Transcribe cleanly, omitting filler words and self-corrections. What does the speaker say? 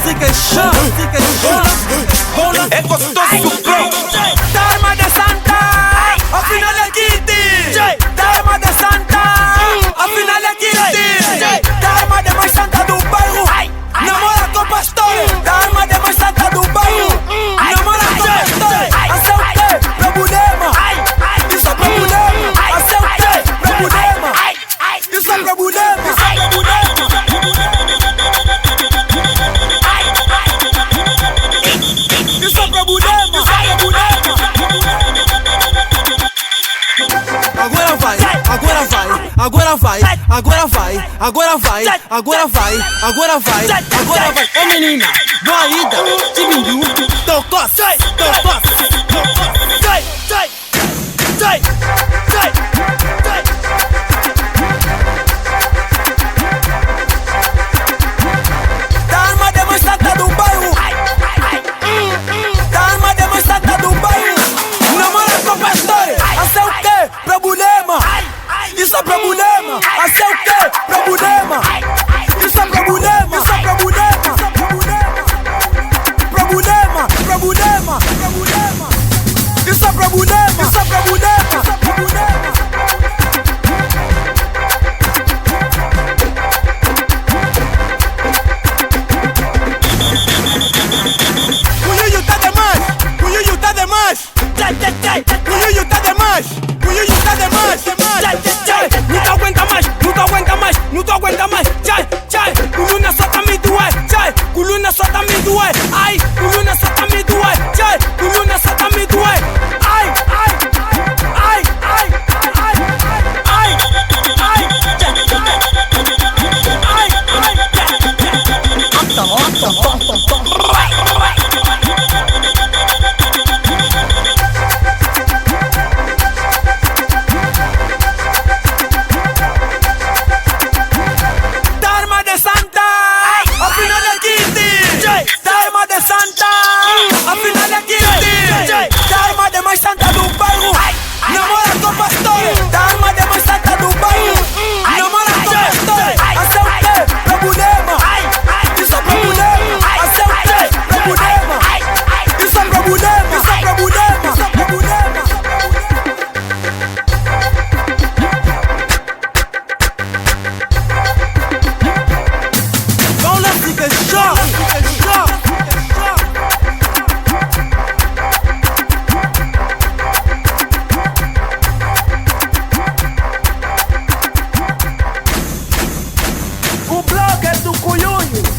fica chão, fica chão. É gostoso, bro. Dharma de Santa, afinal é Kitty. Dharma de Santa, afinal é Kitty. Dharma de mais santa do bairro, namora com o pastor. Dharma de mais santa do bairro, namora com o pastor. Assim é o quê? Problema. Isso é problema. Assim é o quê? Problema. Isso é problema. Isso é problema. Isso é problema. Agora vai, agora vai, agora vai, agora vai, agora vai, agora vai, agora vai, agora vai. Ô menina, boa ida, diminuiu, tocou, sai, tocou, sai, sai, sai, sai, sai. Dharma de mais santa do bairro, Dharma de mais santa do bairro, namora com pastor, assim é o quê? Problema. Isso é problema. Assim é o quê? Problema. Isso é problema. Isso é problema. Problema. Problema. Problema. Isso é problema. Isso é problema. O Yuyu tá demais. O Yuyu tá demais. O Yuyu tá demais. O Yuyu tá demais. Não te aguenta mais, não te aguenta mais, não te aguenta mais. Tchai, tchai, coluna só tá me doer. Tchai, coluna só tá me doer. Ai, coluna só tá me doer. Tchai, coluna só tá me doer. Ai, ai, ai, ai, ai, ai, ai, Dharma de Santa, afinal é Kitty. Dharma de Santa, afinal é Kitty. Dharma de mais santa do bairro, namora com o pastor. Dharma de mais santa do bairro, namora com o pastor. Assim é o quê? Problema. Isso é problema. Assim é o quê? Problema. Isso é problema. Isso é problema. Isso é problema. Vamos lá, fica show, fica show. O blogger do Cuyunho.